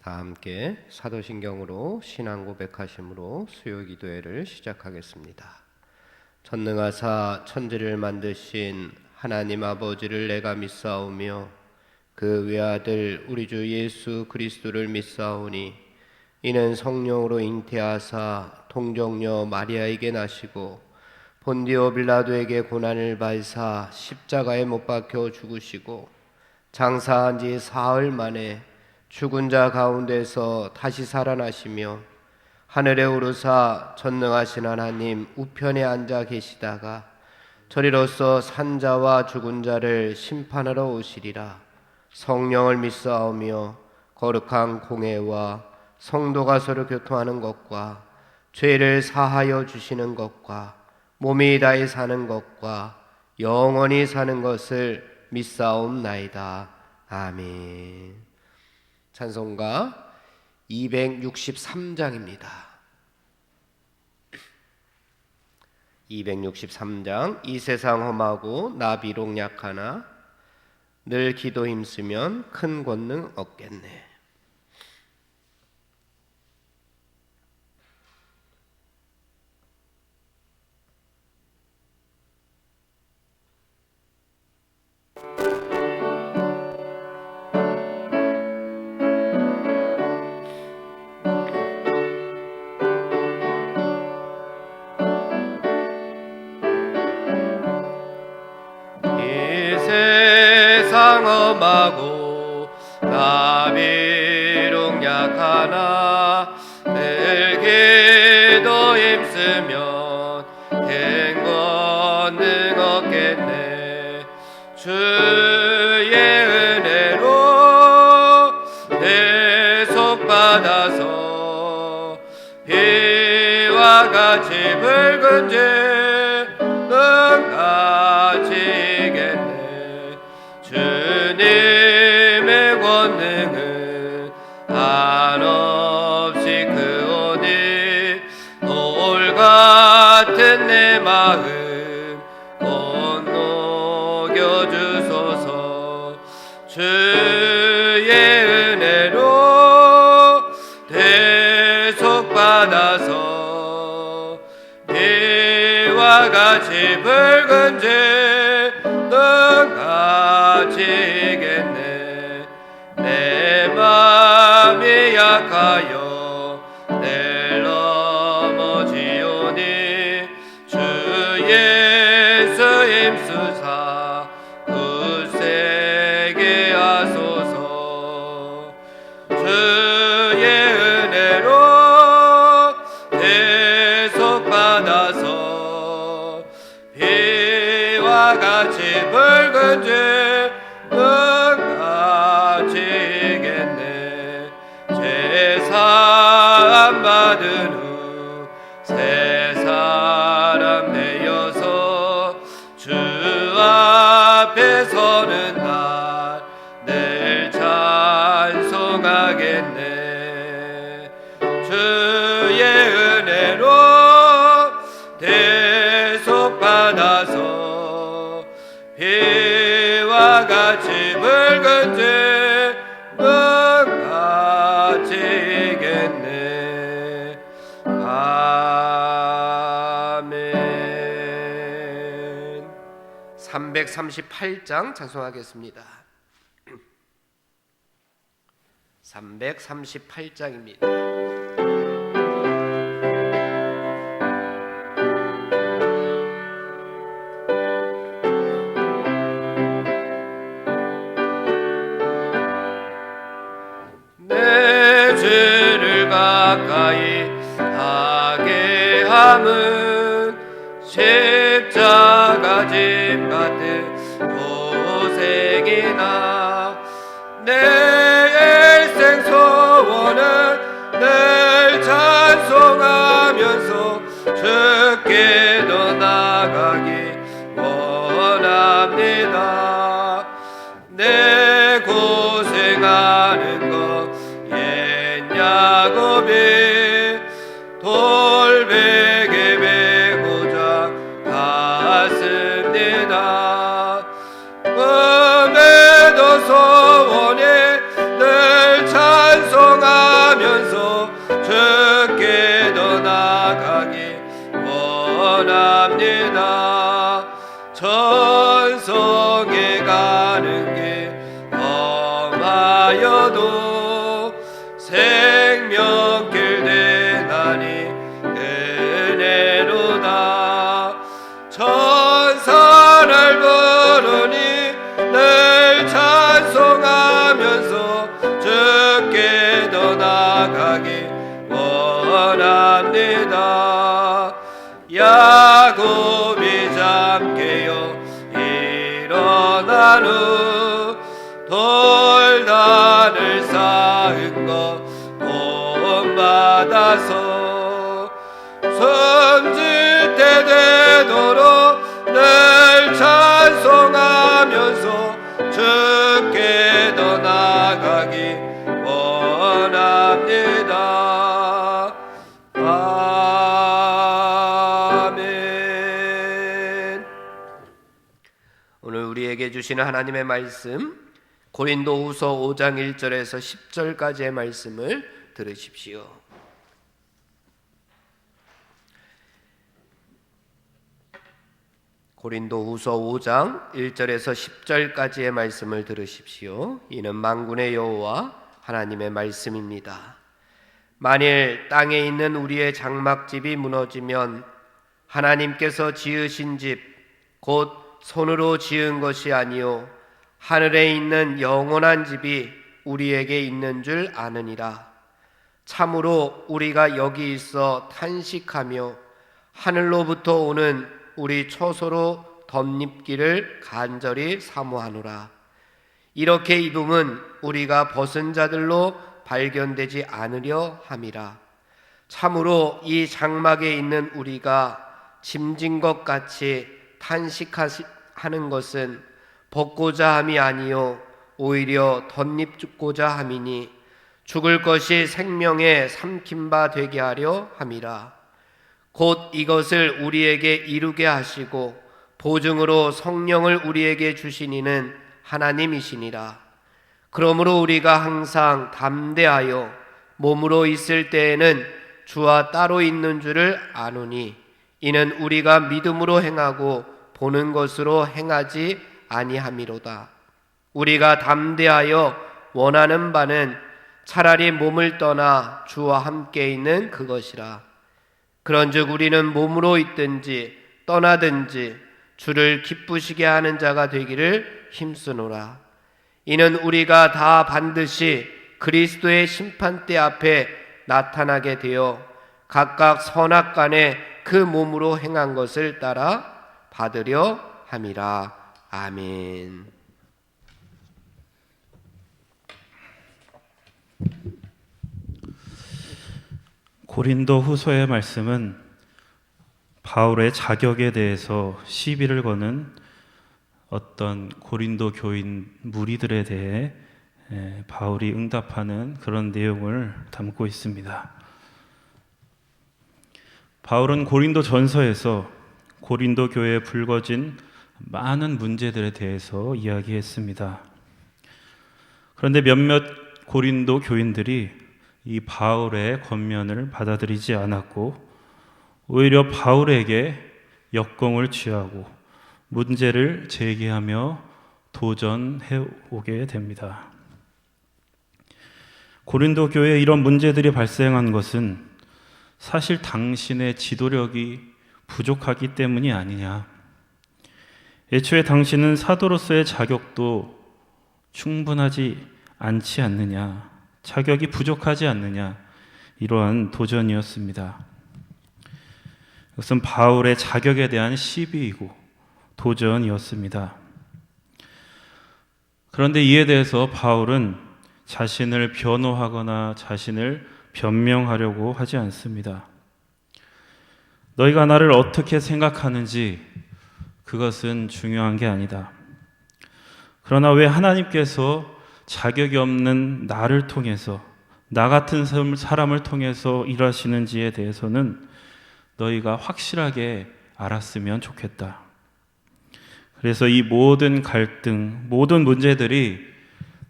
다 함께 사도신경으로 신앙 고백하심으로 수요 기도회를 시작하겠습니다. 전능하사 천지를 만드신 하나님 아버지를 내가 믿사오며 그 외아들 우리 주 예수 그리스도를 믿사오니 이는 성령으로 잉태하사 동정녀 마리아에게 나시고 본디오 빌라도에게 고난을 받으사 십자가에 못 박혀 죽으시고 장사한 지 사흘 만에 죽은 자 가운데서 다시 살아나시며 하늘에 오르사 전능하신 하나님 우편에 앉아 계시다가 저리로서 산자와 죽은 자를 심판하러 오시리라. 성령을 믿사오며 거룩한 공회와 성도가 서로 교통하는 것과 죄를 사하여 주시는 것과 몸이 다히 사는 것과 영원히 사는 것을 믿사옵나이다. 아멘. 찬송가 263장입니다. 263장. 이 세상 험하고 나 비록 약하나 늘 기도 힘쓰면 큰 권능 얻겠네. 험하고 나 비록 약하나 늘 기도 힘쓰면 큰 권능 얻겠네. 주의 은혜로 대속받아서 비와 같이 붉은 죄는 같이 이겠네. 주님의 권능은 한없이 크오니 돌 같은 내 마음 온녹여 주소서. 주의 은혜로 대속받아서 비와 같이 붉은 죄는 같이 이겠네. 내 맘이 약하여 늘 넘어지오니 주 예수 힘쓰사 굳세게 하소서. 주의 은혜로 대속받아서 비와 같이 붉은 죄는 같이 이겠네. 제사함 받은 후 새 사람 되어서 주 앞에 서는 날 늘 찬송하겠네. 주의 은혜로 대속받아서 비와 같이 붉은 죄는 같이 이겠네. 아멘. 338장 찬송하겠습니다. 338장입니다. 가까이 하게 함은 십자가 짐 같은 고생이나 내 일생 소원은 늘 찬송하면서 주께 더 나아가기 원합니다. 내 고생하는 것 야곱이 돌베개 메고자 갔습니다. 꿈에도 소원이 늘 찬송하 하여도 생명길 대나니 은혜로다. 천사를 부르니 늘 찬송하면서 주께 더 나아가기 원합니다. 야곱이 잠깨어 일어난 후 돌단을 쌓은 것 본받아서 손짓대 되도록 늘 찬송하면서 주께 더 나아가기 원합니다. 아멘. 오늘 우리에게 주시는 하나님의 말씀, 고린도후서 5장 1절에서 10절까지의 말씀을 들으십시오. 고린도후서 5장 1절에서 10절까지의 말씀을 들으십시오. 이는 만군의 여호와 하나님의 말씀입니다. 만일 땅에 있는 우리의 장막집이 무너지면 하나님께서 지으신 집 곧 손으로 지은 것이 아니요 하늘에 있는 영원한 집이 우리에게 있는 줄 아느니라. 참으로 우리가 여기 있어 탄식하며 하늘로부터 오는 우리 처소로 덧입기를 간절히 사모하노라. 이렇게 입음은 우리가 벗은 자들로 발견되지 않으려 함이라. 참으로 이 장막에 있는 우리가 짐진 것 같이 탄식하는 것은 벗고자 함이 아니요 오히려 덧입고자 함이니 죽을 것이 생명의 삼킨 바 되게 하려 함이라. 곧 이것을 우리에게 이루게 하시고 보증으로 성령을 우리에게 주시니는 하나님이시니라. 그러므로 우리가 항상 담대하여 몸으로 있을 때에는 주와 따로 있는 줄을 아노니 이는 우리가 믿음으로 행하고 보는 것으로 행하지 아니함이로다. 우리가 담대하여 원하는 바는 차라리 몸을 떠나 주와 함께 있는 그것이라. 그런즉 우리는 몸으로 있든지 떠나든지 주를 기쁘시게 하는 자가 되기를 힘쓰노라. 이는 우리가 다 반드시 그리스도의 심판대 앞에 나타나게 되어 각각 선악간에 그 몸으로 행한 것을 따라 받으려 함이라. 아멘. 고린도 후서의 말씀은 바울의 자격에 대해서 시비를 거는 어떤 고린도 교인 무리들에 대해 바울이 응답하는 그런 내용을 담고 있습니다. 바울은 고린도 전서에서 고린도 교회에 불거진 많은 문제들에 대해서 이야기했습니다. 그런데 몇몇 고린도 교인들이 이 바울의 권면을 받아들이지 않았고 오히려 바울에게 역공을 취하고 문제를 제기하며 도전해 오게 됩니다. 고린도 교회에 이런 문제들이 발생한 것은 사실 당신의 지도력이 부족하기 때문이 아니냐. 애초에 당신은 사도로서의 자격도 충분하지 않지 않느냐. 자격이 부족하지 않느냐. 이러한 도전이었습니다. 이것은 바울의 자격에 대한 시비이고 도전이었습니다. 그런데 이에 대해서 바울은 자신을 변호하거나 자신을 변명하려고 하지 않습니다. 너희가 나를 어떻게 생각하는지 그것은 중요한 게 아니다. 그러나 왜 하나님께서 자격이 없는 나를 통해서 나 같은 사람을 통해서 일하시는지에 대해서는 너희가 확실하게 알았으면 좋겠다. 그래서 이 모든 갈등, 모든 문제들이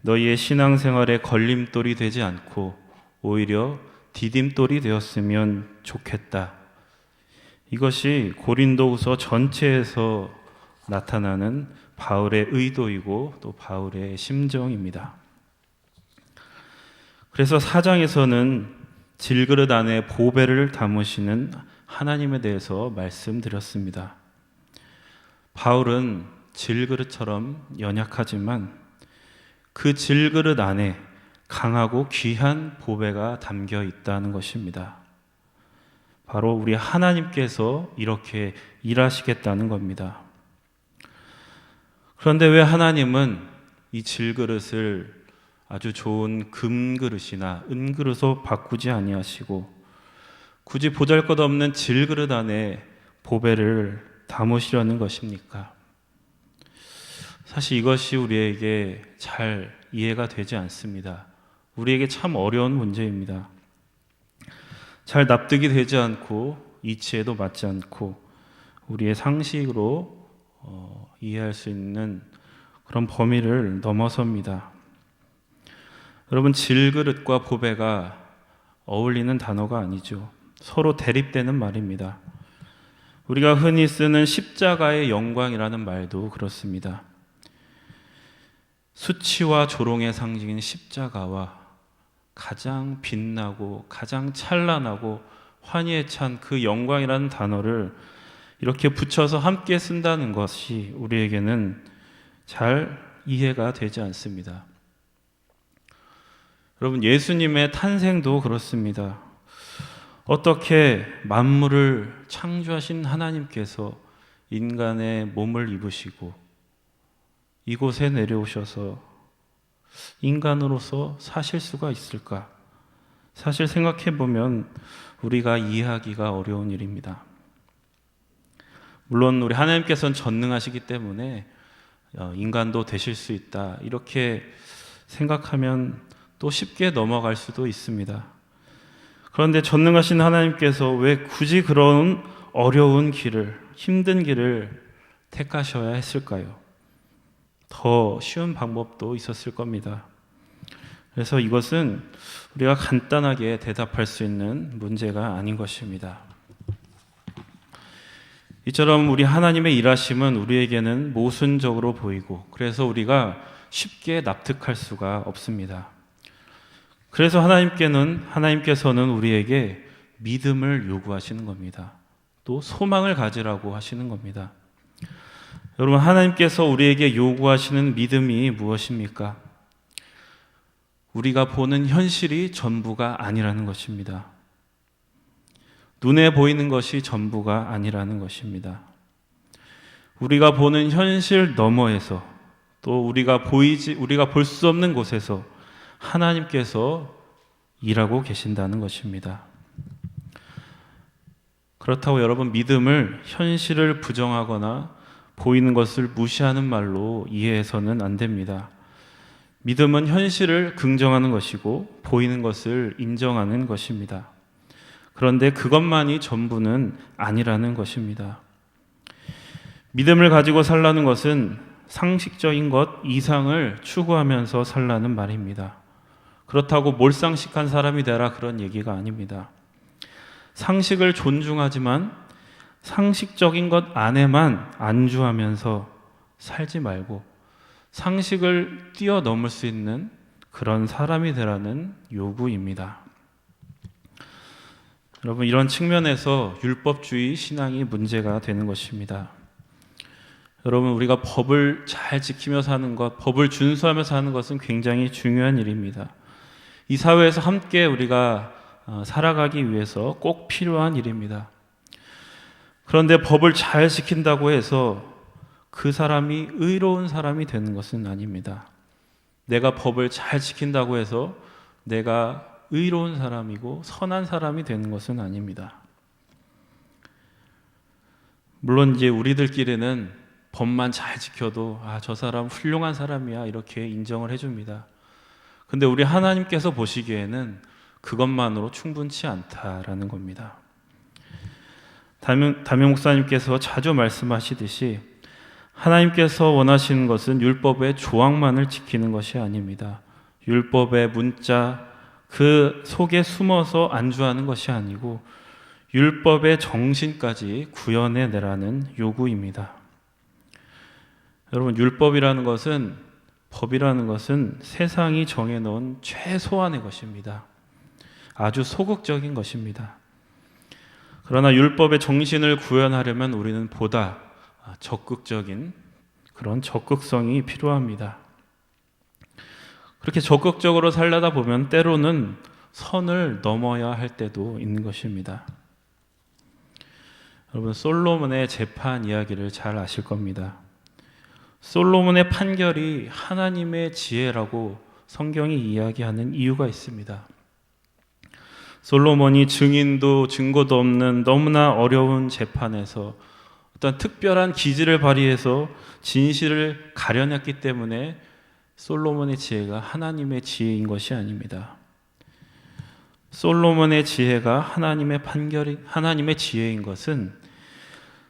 너희의 신앙생활에 걸림돌이 되지 않고 오히려 디딤돌이 되었으면 좋겠다. 이것이 고린도후서 전체에서 나타나는 바울의 의도이고 또 바울의 심정입니다. 그래서 4장에서는 질그릇 안에 보배를 담으시는 하나님에 대해서 말씀드렸습니다. 바울은 질그릇처럼 연약하지만 그 질그릇 안에 강하고 귀한 보배가 담겨 있다는 것입니다. 바로 우리 하나님께서 이렇게 일하시겠다는 겁니다. 그런데 왜 하나님은 이 질그릇을 아주 좋은 금그릇이나 은그릇으로 바꾸지 아니하시고 굳이 보잘것없는 질그릇 안에 보배를 담으시려는 것입니까? 사실 이것이 우리에게 잘 이해가 되지 않습니다. 우리에게 참 어려운 문제입니다. 잘 납득이 되지 않고 이치에도 맞지 않고 우리의 상식으로 이해할 수 있는 그런 범위를 넘어섭니다. 여러분, 질그릇과 보배가 어울리는 단어가 아니죠. 서로 대립되는 말입니다. 우리가 흔히 쓰는 십자가의 영광이라는 말도 그렇습니다. 수치와 조롱의 상징인 십자가와 가장 빛나고 가장 찬란하고 환희에 찬 그 영광이라는 단어를 이렇게 붙여서 함께 쓴다는 것이 우리에게는 잘 이해가 되지 않습니다. 여러분, 예수님의 탄생도 그렇습니다. 어떻게 만물을 창조하신 하나님께서 인간의 몸을 입으시고 이곳에 내려오셔서 인간으로서 사실 수가 있을까? 사실 생각해 보면 우리가 이해하기가 어려운 일입니다. 물론 우리 하나님께서는 전능하시기 때문에 인간도 되실 수 있다, 이렇게 생각하면 또 쉽게 넘어갈 수도 있습니다. 그런데 전능하신 하나님께서 왜 굳이 그런 어려운 길을, 힘든 길을 택하셔야 했을까요? 더 쉬운 방법도 있었을 겁니다. 그래서 이것은 우리가 간단하게 대답할 수 있는 문제가 아닌 것입니다. 이처럼 우리 하나님의 일하심은 우리에게는 모순적으로 보이고 그래서 우리가 쉽게 납득할 수가 없습니다. 그래서 하나님께서는 우리에게 믿음을 요구하시는 겁니다. 또 소망을 가지라고 하시는 겁니다. 여러분, 하나님께서 우리에게 요구하시는 믿음이 무엇입니까? 우리가 보는 현실이 전부가 아니라는 것입니다. 눈에 보이는 것이 전부가 아니라는 것입니다. 우리가 보는 현실 너머에서 또 우리가 볼 수 없는 곳에서 하나님께서 일하고 계신다는 것입니다. 그렇다고 여러분, 믿음을 현실을 부정하거나 보이는 것을 무시하는 말로 이해해서는 안 됩니다. 믿음은 현실을 긍정하는 것이고 보이는 것을 인정하는 것입니다. 그런데 그것만이 전부는 아니라는 것입니다. 믿음을 가지고 살라는 것은 상식적인 것 이상을 추구하면서 살라는 말입니다. 그렇다고 몰상식한 사람이 되라, 그런 얘기가 아닙니다. 상식을 존중하지만 상식적인 것 안에만 안주하면서 살지 말고 상식을 뛰어넘을 수 있는 그런 사람이 되라는 요구입니다. 여러분, 이런 측면에서 율법주의 신앙이 문제가 되는 것입니다. 여러분, 우리가 법을 잘 지키며 사는 것, 법을 준수하며 사는 것은 굉장히 중요한 일입니다. 이 사회에서 함께 우리가 살아가기 위해서 꼭 필요한 일입니다. 그런데 법을 잘 지킨다고 해서 그 사람이 의로운 사람이 되는 것은 아닙니다. 내가 법을 잘 지킨다고 해서 내가 의로운 사람이고 선한 사람이 되는 것은 아닙니다. 물론 이제 우리들끼리는 법만 잘 지켜도 저 사람 훌륭한 사람이야, 이렇게 인정을 해줍니다. 근데 우리 하나님께서 보시기에는 그것만으로 충분치 않다라는 겁니다. 담임 목사님께서 자주 말씀하시듯이 하나님께서 원하시는 것은 율법의 조항만을 지키는 것이 아닙니다. 율법의 문자 그 속에 숨어서 안주하는 것이 아니고 율법의 정신까지 구현해내라는 요구입니다. 여러분, 율법이라는 것은 법이라는 것은 세상이 정해놓은 최소한의 것입니다. 아주 소극적인 것입니다. 그러나 율법의 정신을 구현하려면 우리는 보다 적극적인 그런 적극성이 필요합니다. 그렇게 적극적으로 살려다 보면 때로는 선을 넘어야 할 때도 있는 것입니다. 여러분, 솔로몬의 재판 이야기를 잘 아실 겁니다. 솔로몬의 판결이 하나님의 지혜라고 성경이 이야기하는 이유가 있습니다. 솔로몬이 증인도 증거도 없는 너무나 어려운 재판에서 어떤 특별한 기질을 발휘해서 진실을 가려냈기 때문에 솔로몬의 지혜가 하나님의 지혜인 것이 아닙니다. 솔로몬의 지혜가 하나님의 판결이 하나님의 지혜인 것은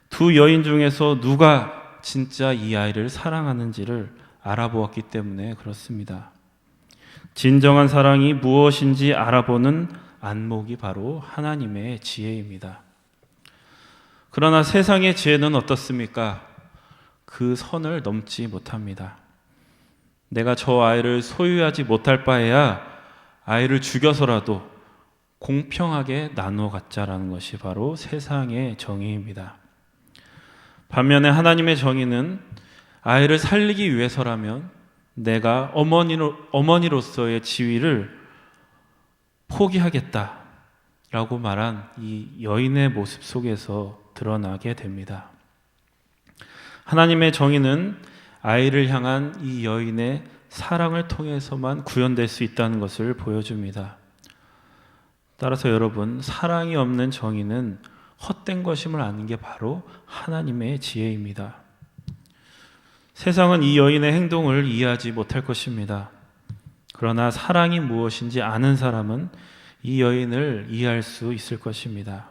두 여인 중에서 누가 진짜 이 아이를 사랑하는지를 알아보았기 때문에 그렇습니다. 진정한 사랑이 무엇인지 알아보는 안목이 바로 하나님의 지혜입니다. 그러나 세상의 지혜는 어떻습니까? 그 선을 넘지 못합니다. 내가 저 아이를 소유하지 못할 바에야 아이를 죽여서라도 공평하게 나누어 갖자라는 것이 바로 세상의 정의입니다. 반면에 하나님의 정의는 아이를 살리기 위해서라면 내가 어머니로서의 지위를 포기하겠다라고 말한 이 여인의 모습 속에서 드러나게 됩니다. 하나님의 정의는 아이를 향한 이 여인의 사랑을 통해서만 구현될 수 있다는 것을 보여줍니다. 따라서 여러분, 사랑이 없는 정의는 헛된 것임을 아는 게 바로 하나님의 지혜입니다. 세상은 이 여인의 행동을 이해하지 못할 것입니다. 그러나 사랑이 무엇인지 아는 사람은 이 여인을 이해할 수 있을 것입니다.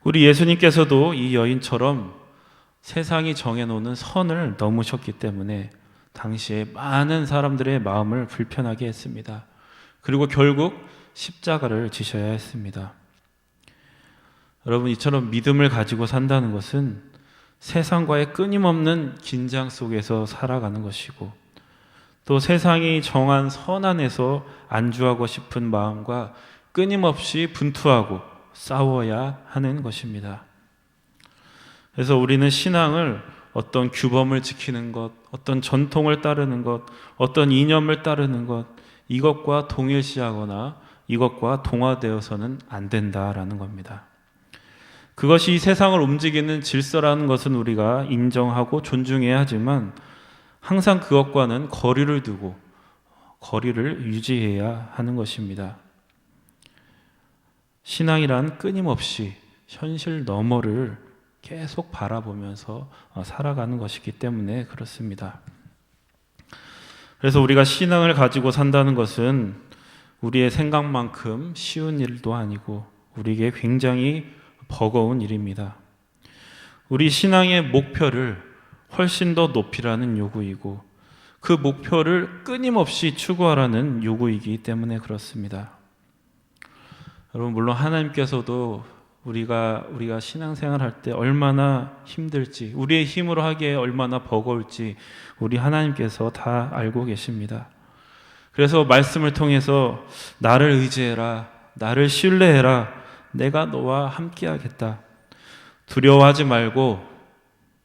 우리 예수님께서도 이 여인처럼 세상이 정해놓는 선을 넘으셨기 때문에 당시에 많은 사람들의 마음을 불편하게 했습니다. 그리고 결국 십자가를 지셔야 했습니다. 여러분, 이처럼 믿음을 가지고 산다는 것은 세상과의 끊임없는 긴장 속에서 살아가는 것이고, 또 세상이 정한 선 안에서 안주하고 싶은 마음과 끊임없이 분투하고 싸워야 하는 것입니다. 그래서 우리는 신앙을 어떤 규범을 지키는 것, 어떤 전통을 따르는 것, 어떤 이념을 따르는 것, 이것과 동일시하거나 이것과 동화되어서는 안 된다라는 겁니다. 그것이 이 세상을 움직이는 질서라는 것은 우리가 인정하고 존중해야 하지만 항상 그것과는 거리를 두고 거리를 유지해야 하는 것입니다. 신앙이란 끊임없이 현실 너머를 계속 바라보면서 살아가는 것이기 때문에 그렇습니다. 그래서 우리가 신앙을 가지고 산다는 것은 우리의 생각만큼 쉬운 일도 아니고 우리에게 굉장히 버거운 일입니다. 우리 신앙의 목표를 훨씬 더 높이라는 요구이고 그 목표를 끊임없이 추구하라는 요구이기 때문에 그렇습니다. 여러분, 물론 하나님께서도 우리가 신앙생활 할 때 얼마나 힘들지, 우리의 힘으로 하기에 얼마나 버거울지 우리 하나님께서 다 알고 계십니다. 그래서 말씀을 통해서 나를 의지해라, 나를 신뢰해라, 내가 너와 함께하겠다, 두려워하지 말고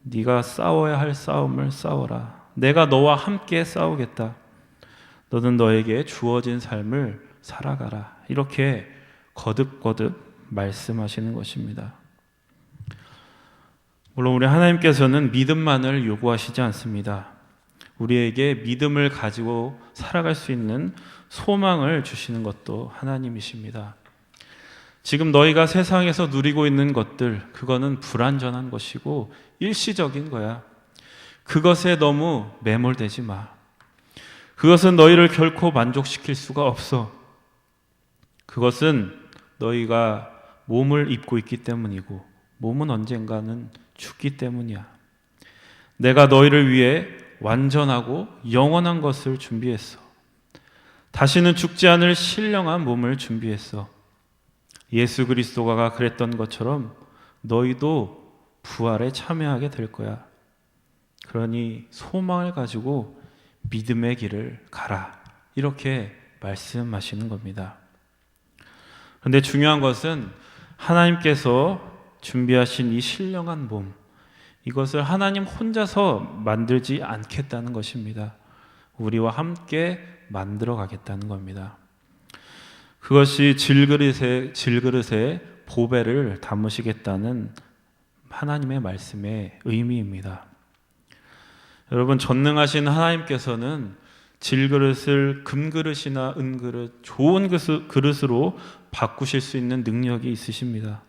네가 싸워야 할 싸움을 싸워라, 내가 너와 함께 싸우겠다, 너는 너에게 주어진 삶을 살아가라, 이렇게 거듭거듭 말씀하시는 것입니다. 물론 우리 하나님께서는 믿음만을 요구하시지 않습니다. 우리에게 믿음을 가지고 살아갈 수 있는 소망을 주시는 것도 하나님이십니다. 지금 너희가 세상에서 누리고 있는 것들, 그거는 불완전한 것이고 일시적인 거야. 그것에 너무 매몰되지 마. 그것은 너희를 결코 만족시킬 수가 없어. 그것은 너희가 몸을 입고 있기 때문이고 몸은 언젠가는 죽기 때문이야. 내가 너희를 위해 완전하고 영원한 것을 준비했어. 다시는 죽지 않을 신령한 몸을 준비했어. 예수 그리스도가 그랬던 것처럼 너희도 부활에 참여하게 될 거야. 그러니 소망을 가지고 믿음의 길을 가라. 이렇게 말씀하시는 겁니다. 그런데 중요한 것은 하나님께서 준비하신 이 신령한 몸, 이것을 하나님 혼자서 만들지 않겠다는 것입니다. 우리와 함께 만들어 가겠다는 겁니다. 그것이 질그릇에 보배를 담으시겠다는 하나님의 말씀의 의미입니다. 여러분, 전능하신 하나님께서는 질그릇을 금그릇이나 은그릇, 좋은 그릇으로 바꾸실 수 있는 능력이 있으십니다.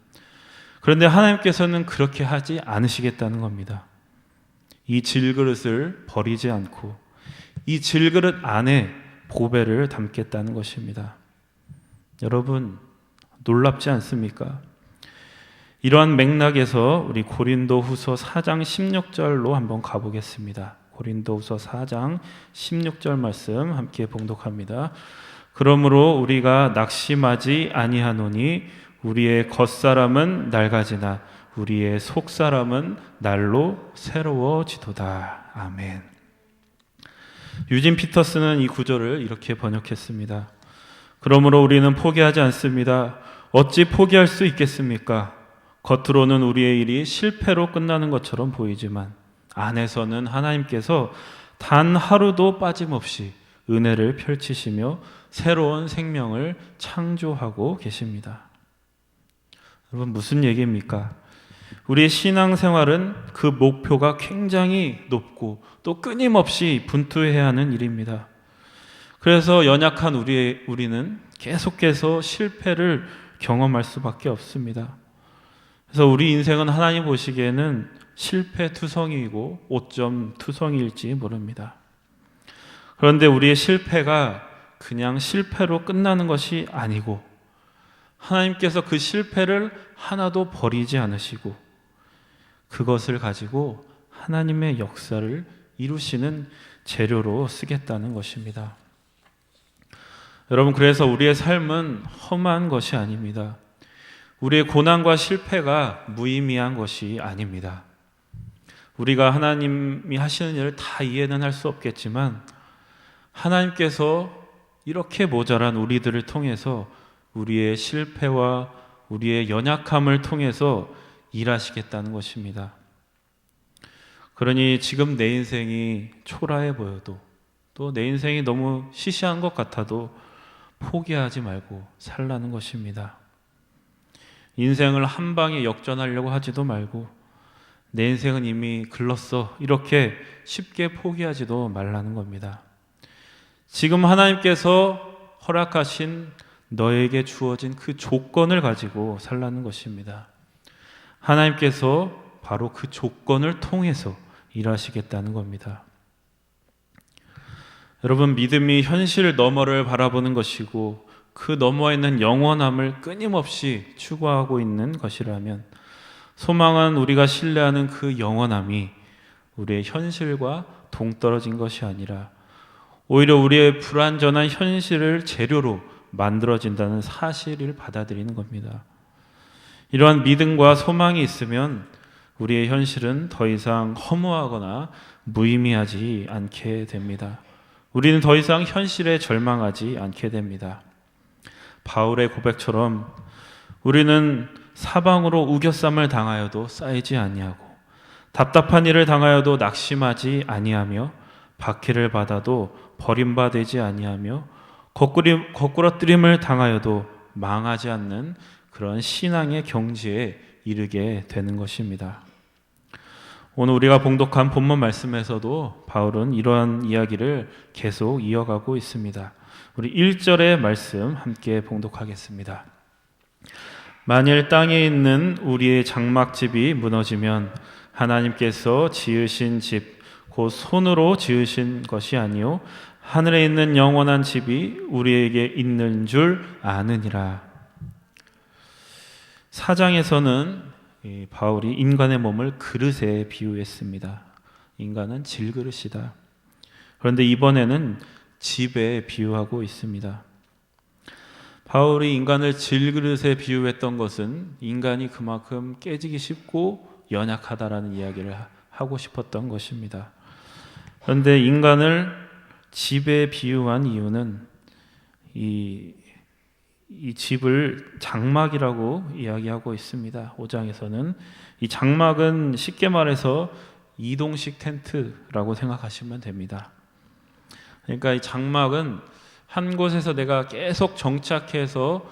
그런데 하나님께서는 그렇게 하지 않으시겠다는 겁니다. 이 질그릇을 버리지 않고 이 질그릇 안에 보배를 담겠다는 것입니다. 여러분, 놀랍지 않습니까? 이러한 맥락에서 우리 고린도후서 4장 16절로 한번 가보겠습니다. 고린도후서 4장 16절 말씀 함께 봉독합니다. 그러므로 우리가 낙심하지 아니하노니 우리의 겉사람은 낡아지나 우리의 속사람은 날로 새로워지도다. 아멘. 유진 피터스는 이 구절을 이렇게 번역했습니다. 그러므로 우리는 포기하지 않습니다. 어찌 포기할 수 있겠습니까? 겉으로는 우리의 일이 실패로 끝나는 것처럼 보이지만 안에서는 하나님께서 단 하루도 빠짐없이 은혜를 펼치시며 새로운 생명을 창조하고 계십니다. 여러분, 무슨 얘기입니까? 우리의 신앙생활은 그 목표가 굉장히 높고 또 끊임없이 분투해야 하는 일입니다. 그래서 연약한 우리는 계속해서 실패를 경험할 수밖에 없습니다. 그래서 우리 인생은 하나님 보시기에는 실패투성이이고 오점투성이일지 모릅니다. 그런데 우리의 실패가 그냥 실패로 끝나는 것이 아니고 하나님께서 그 실패를 하나도 버리지 않으시고 그것을 가지고 하나님의 역사를 이루시는 재료로 쓰겠다는 것입니다. 여러분, 그래서 우리의 삶은 험한 것이 아닙니다. 우리의 고난과 실패가 무의미한 것이 아닙니다. 우리가 하나님이 하시는 일을 다 이해는 할 수 없겠지만 하나님께서 이렇게 모자란 우리들을 통해서 우리의 실패와 우리의 연약함을 통해서 일하시겠다는 것입니다. 그러니 지금 내 인생이 초라해 보여도 또 내 인생이 너무 시시한 것 같아도 포기하지 말고 살라는 것입니다. 인생을 한 방에 역전하려고 하지도 말고 내 인생은 이미 글렀어 이렇게 쉽게 포기하지도 말라는 겁니다. 지금 하나님께서 허락하신 너에게 주어진 그 조건을 가지고 살라는 것입니다. 하나님께서 바로 그 조건을 통해서 일하시겠다는 겁니다. 여러분, 믿음이 현실 너머를 바라보는 것이고 그 너머에 있는 영원함을 끊임없이 추구하고 있는 것이라면 소망은 우리가 신뢰하는 그 영원함이 우리의 현실과 동떨어진 것이 아니라 오히려 우리의 불완전한 현실을 재료로 만들어진다는 사실을 받아들이는 겁니다. 이러한 믿음과 소망이 있으면 우리의 현실은 더 이상 허무하거나 무의미하지 않게 됩니다. 우리는 더 이상 현실에 절망하지 않게 됩니다. 바울의 고백처럼 우리는 사방으로 우겨쌈을 당하여도 쌓이지 아니하고 답답한 일을 당하여도 낙심하지 아니하며 박해를 받아도 버림받지 아니하며 거꾸러뜨림을 당하여도 망하지 않는 그런 신앙의 경지에 이르게 되는 것입니다. 오늘 우리가 봉독한 본문 말씀에서도 바울은 이러한 이야기를 계속 이어가고 있습니다. 우리 1절의 말씀 함께 봉독하겠습니다. 만일 땅에 있는 우리의 장막집이 무너지면 하나님께서 지으신 집, 곧 손으로 지으신 것이 아니요 하늘에 있는 영원한 집이 우리에게 있는 줄 아느니라. 4장에서는 바울이 인간의 몸을 그릇에 비유했습니다. 인간은 질그릇이다. 그런데 이번에는 집에 비유하고 있습니다. 바울이 인간을 질그릇에 비유했던 것은 인간이 그만큼 깨지기 쉽고 연약하다라는 이야기를 하고 싶었던 것입니다. 그런데 인간을 집에 비유한 이유는 이 집을 장막이라고 이야기하고 있습니다. 5장에서는 이 장막은 쉽게 말해서 이동식 텐트라고 생각하시면 됩니다. 그러니까 이 장막은 한 곳에서 내가 계속 정착해서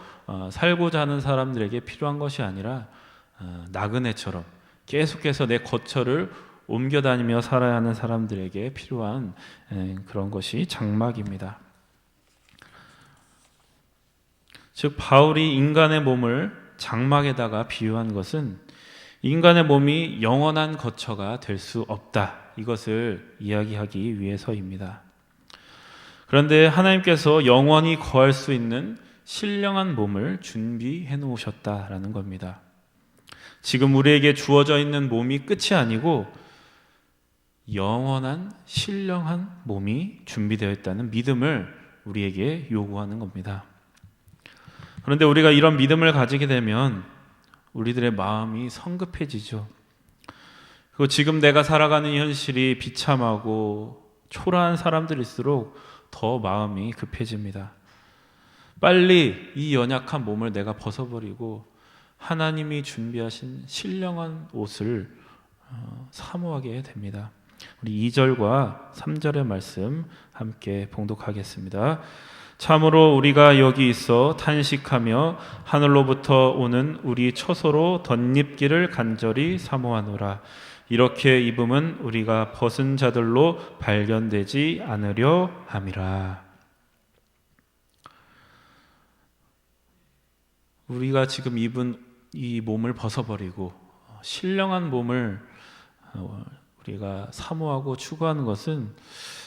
살고자 하는 사람들에게 필요한 것이 아니라 나그네처럼 계속해서 내 거처를 옮겨 다니며 살아야 하는 사람들에게 필요한 그런 것이 장막입니다. 즉 바울이 인간의 몸을 장막에다가 비유한 것은 인간의 몸이 영원한 거처가 될 수 없다, 이것을 이야기하기 위해서입니다. 그런데 하나님께서 영원히 거할 수 있는 신령한 몸을 준비해 놓으셨다라는 겁니다. 지금 우리에게 주어져 있는 몸이 끝이 아니고 영원한 신령한 몸이 준비되어 있다는 믿음을 우리에게 요구하는 겁니다. 그런데 우리가 이런 믿음을 가지게 되면 우리들의 마음이 성급해지죠. 그리고 지금 내가 살아가는 현실이 비참하고 초라한 사람들일수록 더 마음이 급해집니다. 빨리 이 연약한 몸을 내가 벗어버리고 하나님이 준비하신 신령한 옷을 사모하게 됩니다. 우리 2절과 3절의 말씀 함께 봉독하겠습니다. 참으로 우리가 여기 있어 탄식하며 하늘로부터 오는 우리 처소로 덧입기를 간절히 사모하노라. 이렇게 입음은 우리가 벗은 자들로 발견되지 않으려 함이라. 우리가 지금 입은 이 몸을 벗어버리고 신령한 몸을 우리가 사모하고 추구하는 것은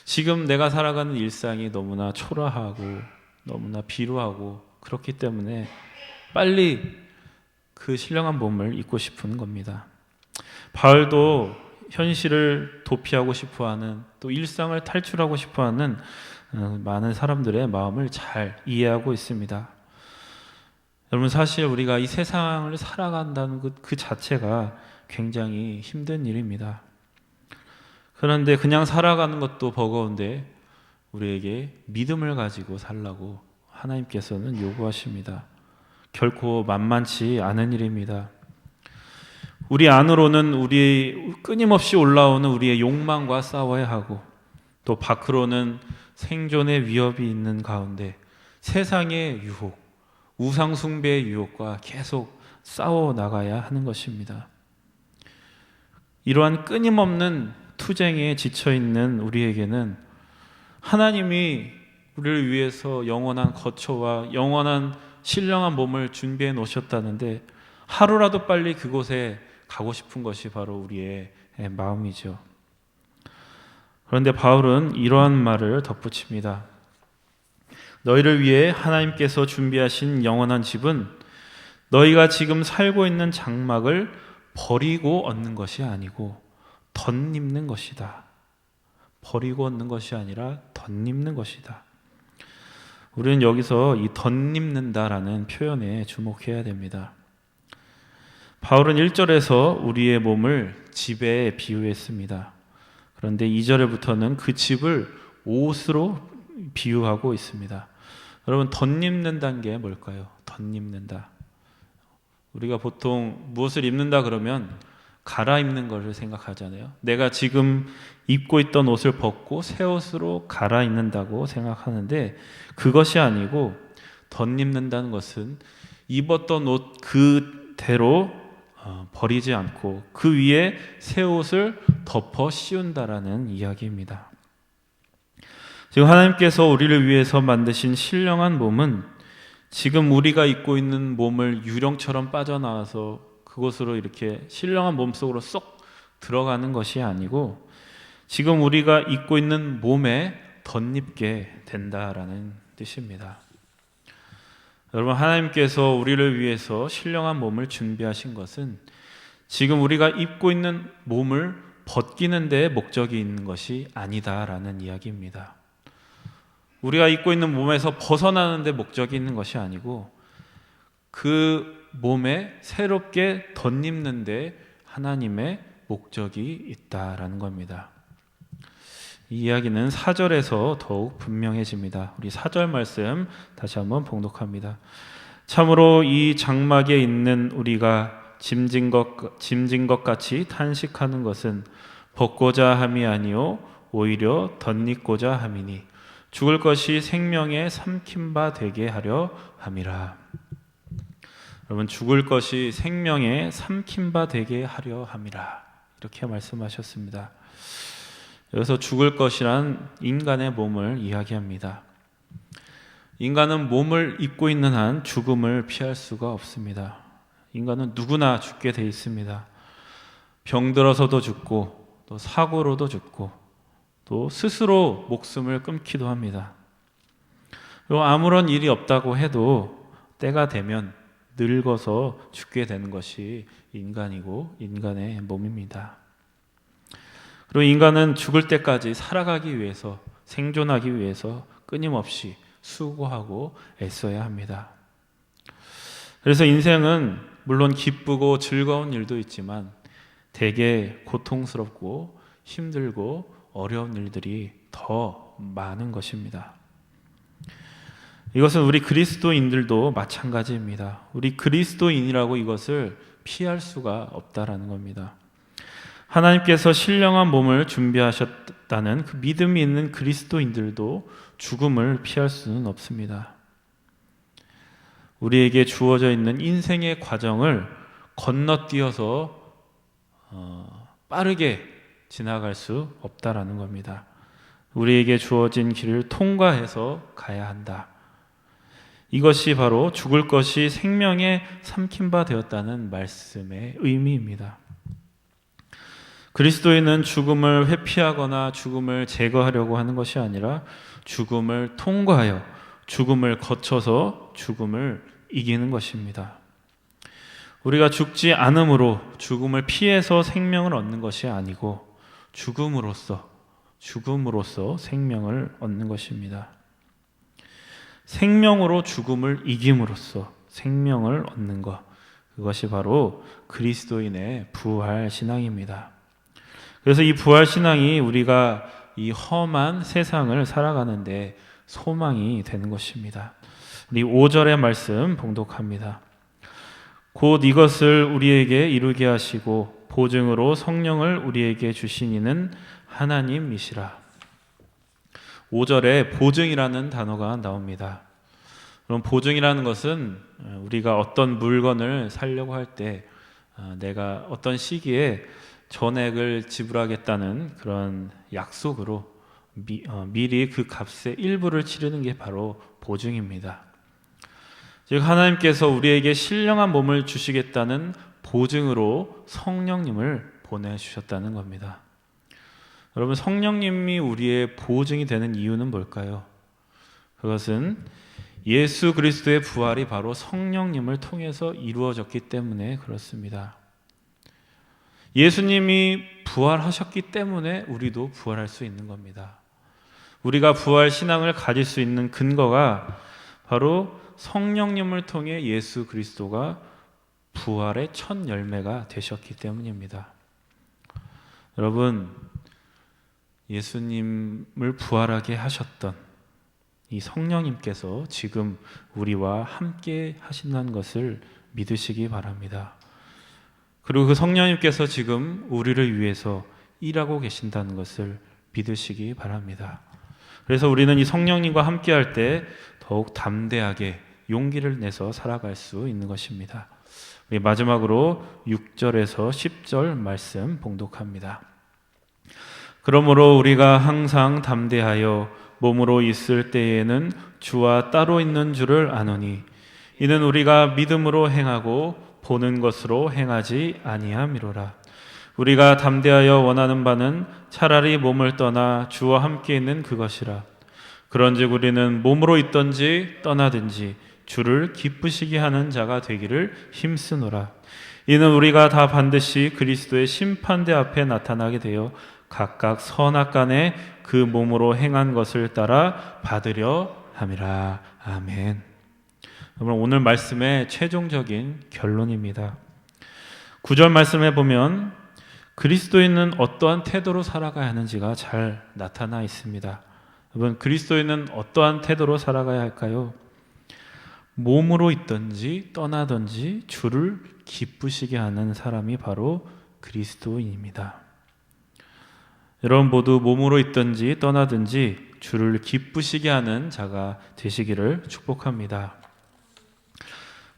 지금 내가 살아가는 일상이 너무나 초라하고 너무나 비루하고 그렇기 때문에 빨리 그 신령한 몸을 입고 싶은 겁니다. 바울도 현실을 도피하고 싶어하는, 또 일상을 탈출하고 싶어하는 많은 사람들의 마음을 잘 이해하고 있습니다. 여러분, 사실 우리가 이 세상을 살아간다는 그 자체가 굉장히 힘든 일입니다. 그런데 그냥 살아가는 것도 버거운데 우리에게 믿음을 가지고 살라고 하나님께서는 요구하십니다. 결코 만만치 않은 일입니다. 우리 안으로는 우리 끊임없이 올라오는 우리의 욕망과 싸워야 하고, 또 밖으로는 생존의 위협이 있는 가운데 세상의 유혹, 우상 숭배의 유혹과 계속 싸워 나가야 하는 것입니다. 이러한 끊임없는 투쟁에 지쳐 있는 우리에게는 하나님이 우리를 위해서 영원한 거처와 영원한 신령한 몸을 준비해 놓으셨다는데 하루라도 빨리 그곳에 가고 싶은 것이 바로 우리의 마음이죠. 그런데 바울은 이러한 말을 덧붙입니다. 너희를 위해 하나님께서 준비하신 영원한 집은 너희가 지금 살고 있는 장막을 버리고 얻는 것이 아니고 덧입는 것이다. 버리고 얻는 것이 아니라 덧입는 것이다. 우리는 여기서 이 덧입는다라는 표현에 주목해야 됩니다. 바울은 1절에서 우리의 몸을 집에 비유했습니다. 그런데 2절에부터는 그 집을 옷으로 비유하고 있습니다. 여러분, 덧입는다는 게 뭘까요? 덧입는다. 우리가 보통 무엇을 입는다 그러면 갈아입는 것을 생각하잖아요. 내가 지금 입고 있던 옷을 벗고 새 옷으로 갈아입는다고 생각하는데 그것이 아니고 덧입는다는 것은 입었던 옷 그대로 버리지 않고 그 위에 새 옷을 덮어 씌운다라는 이야기입니다. 지금 하나님께서 우리를 위해서 만드신 신령한 몸은 지금 우리가 입고 있는 몸을 유령처럼 빠져나와서 그곳으로 이렇게 신령한 몸 속으로 쏙 들어가는 것이 아니고 지금 우리가 입고 있는 몸에 덧입게 된다라는 뜻입니다. 여러분, 하나님께서 우리를 위해서 신령한 몸을 준비하신 것은 지금 우리가 입고 있는 몸을 벗기는 데에 목적이 있는 것이 아니다라는 이야기입니다. 우리가 입고 있는 몸에서 벗어나는 데 목적이 있는 것이 아니고 그 몸에 새롭게 덧입는 데 하나님의 목적이 있다라는 겁니다. 이 이야기는 4절에서 더욱 분명해집니다. 우리 4절 말씀 다시 한번 봉독합니다. 참으로 이 장막에 있는 우리가 짐진 것 같이 탄식하는 것은 벗고자 함이 아니요 오히려 덧입고자 함이니 죽을 것이 생명에 삼킨 바 되게 하려 함이라. 여러분, 죽을 것이 생명에 삼킨 바 되게 하려 함이라, 이렇게 말씀하셨습니다. 여기서 죽을 것이란 인간의 몸을 이야기합니다. 인간은 몸을 입고 있는 한 죽음을 피할 수가 없습니다. 인간은 누구나 죽게 돼 있습니다. 병들어서도 죽고, 또 사고로도 죽고, 또 스스로 목숨을 끊기도 합니다. 그리고 아무런 일이 없다고 해도 때가 되면 늙어서 죽게 되는 것이 인간이고 인간의 몸입니다. 그리고 인간은 죽을 때까지 살아가기 위해서, 생존하기 위해서 끊임없이 수고하고 애써야 합니다. 그래서 인생은 물론 기쁘고 즐거운 일도 있지만 되게 고통스럽고 힘들고 어려운 일들이 더 많은 것입니다. 이것은 우리 그리스도인들도 마찬가지입니다. 우리 그리스도인이라고 이것을 피할 수가 없다라는 겁니다. 하나님께서 신령한 몸을 준비하셨다는 그 믿음이 있는 그리스도인들도 죽음을 피할 수는 없습니다. 우리에게 주어져 있는 인생의 과정을 건너뛰어서 빠르게 지나갈 수 없다라는 겁니다. 우리에게 주어진 길을 통과해서 가야 한다. 이것이 바로 죽을 것이 생명에 삼킨 바 되었다는 말씀의 의미입니다. 그리스도인은 죽음을 회피하거나 죽음을 제거하려고 하는 것이 아니라 죽음을 통과하여 죽음을 거쳐서 죽음을 이기는 것입니다. 우리가 죽지 않음으로 죽음을 피해서 생명을 얻는 것이 아니고 죽음으로써 생명을 얻는 것입니다. 생명으로 죽음을 이김으로써 생명을 얻는 것, 그것이 바로 그리스도인의 부활 신앙입니다. 그래서 이 부활 신앙이 우리가 이 험한 세상을 살아가는데 소망이 되는 것입니다. 우리 5절의 말씀 봉독합니다. 곧 이것을 우리에게 이루게 하시고 보증으로 성령을 우리에게 주신 이는 하나님이시라. 5절에 보증이라는 단어가 나옵니다. 그럼 보증이라는 것은 우리가 어떤 물건을 사려고 할 때 내가 어떤 시기에 전액을 지불하겠다는 그런 약속으로 미리 그 값의 일부를 치르는 게 바로 보증입니다. 즉 하나님께서 우리에게 신령한 몸을 주시겠다는 보증으로 성령님을 보내주셨다는 겁니다. 여러분, 성령님이 우리의 보증이 되는 이유는 뭘까요? 그것은 예수 그리스도의 부활이 바로 성령님을 통해서 이루어졌기 때문에 그렇습니다. 예수님이 부활하셨기 때문에 우리도 부활할 수 있는 겁니다. 우리가 부활 신앙을 가질 수 있는 근거가 바로 성령님을 통해 예수 그리스도가 부활의 첫 열매가 되셨기 때문입니다. 여러분, 예수님을 부활하게 하셨던 이 성령님께서 지금 우리와 함께 하신다는 것을 믿으시기 바랍니다. 그리고 그 성령님께서 지금 우리를 위해서 일하고 계신다는 것을 믿으시기 바랍니다. 그래서 우리는 이 성령님과 함께 할 때 더욱 담대하게 용기를 내서 살아갈 수 있는 것입니다. 우리 마지막으로 6절에서 10절 말씀 봉독합니다. 그러므로 우리가 항상 담대하여 몸으로 있을 때에는 주와 따로 있는 줄을 아노니 이는 우리가 믿음으로 행하고 보는 것으로 행하지 아니함이로라. 우리가 담대하여 원하는 바는 차라리 몸을 떠나 주와 함께 있는 그것이라. 그런즉 우리는 몸으로 있든지 떠나든지 주를 기쁘시게 하는 자가 되기를 힘쓰노라. 이는 우리가 다 반드시 그리스도의 심판대 앞에 나타나게 되어 각각 선악간에 그 몸으로 행한 것을 따라 받으려 함이라. 아멘. 여러분, 오늘 말씀의 최종적인 결론입니다. 9절 말씀에 보면 그리스도인은 어떠한 태도로 살아가야 하는지가 잘 나타나 있습니다. 여러분, 그리스도인은 어떠한 태도로 살아가야 할까요? 몸으로 있든지 떠나든지 주를 기쁘시게 하는 사람이 바로 그리스도인입니다. 여러분 모두 몸으로 있든지 떠나든지 주를 기쁘시게 하는 자가 되시기를 축복합니다.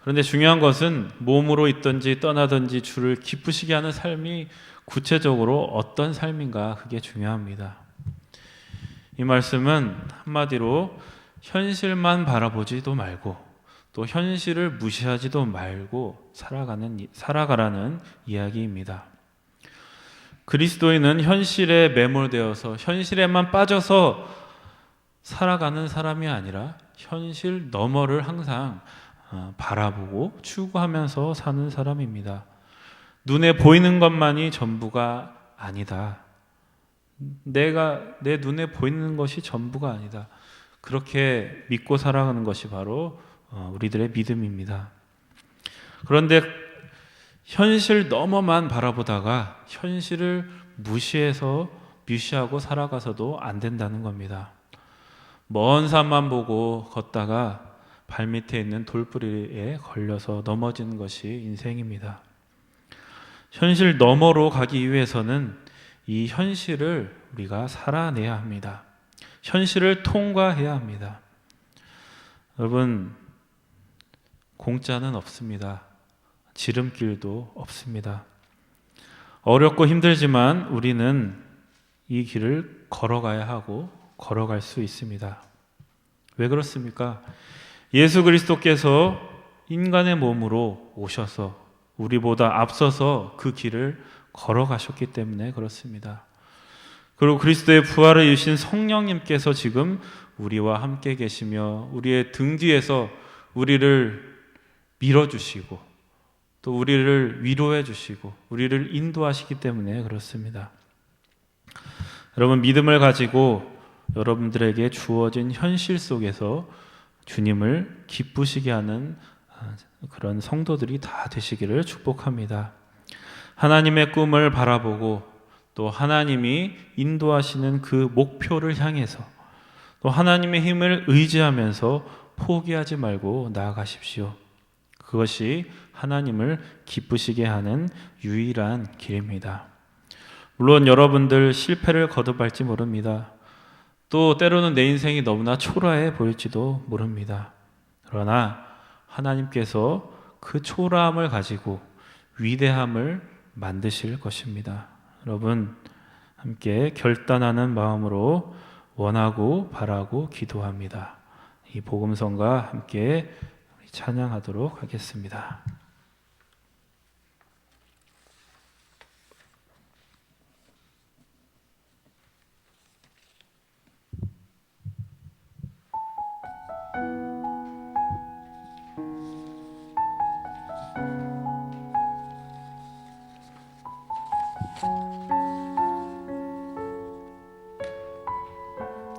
그런데 중요한 것은 몸으로 있든지 떠나든지 주를 기쁘시게 하는 삶이 구체적으로 어떤 삶인가, 그게 중요합니다. 이 말씀은 한마디로 현실만 바라보지도 말고 또 현실을 무시하지도 말고 살아가라는 이야기입니다. 그리스도인은 현실에 매몰되어서 현실에만 빠져서 살아가는 사람이 아니라 현실 너머를 항상 바라보고 추구하면서 사는 사람입니다. 눈에 보이는 것만이 전부가 아니다. 내 눈에 보이는 것이 전부가 아니다. 그렇게 믿고 살아가는 것이 바로 우리들의 믿음입니다. 그런데 현실 너머만 바라보다가 현실을 무시하고 살아가서도 안 된다는 겁니다. 먼 산만 보고 걷다가 발밑에 있는 돌뿌리에 걸려서 넘어지는 것이 인생입니다. 현실 너머로 가기 위해서는 이 현실을 우리가 살아내야 합니다. 현실을 통과해야 합니다. 여러분, 공짜는 없습니다. 지름길도 없습니다. 어렵고 힘들지만 우리는 이 길을 걸어가야 하고 걸어갈 수 있습니다. 왜 그렇습니까? 예수 그리스도께서 인간의 몸으로 오셔서 우리보다 앞서서 그 길을 걸어가셨기 때문에 그렇습니다. 그리고 그리스도의 부활을 이루신 성령님께서 지금 우리와 함께 계시며 우리의 등 뒤에서 우리를 밀어주시고 또 우리를 위로해 주시고 우리를 인도하시기 때문에 그렇습니다. 여러분, 믿음을 가지고 여러분들에게 주어진 현실 속에서 주님을 기쁘시게 하는 그런 성도들이 다 되시기를 축복합니다. 하나님의 꿈을 바라보고 또 하나님이 인도하시는 그 목표를 향해서 또 하나님의 힘을 의지하면서 포기하지 말고 나아가십시오. 그것이 하나님을 기쁘시게 하는 유일한 길입니다. 물론 여러분들 실패를 거듭할지 모릅니다. 또 때로는 내 인생이 너무나 초라해 보일지도 모릅니다. 그러나 하나님께서 그 초라함을 가지고 위대함을 만드실 것입니다. 여러분, 함께 결단하는 마음으로 원하고 바라고 기도합니다. 이 복음성과 함께 찬양하도록 하겠습니다.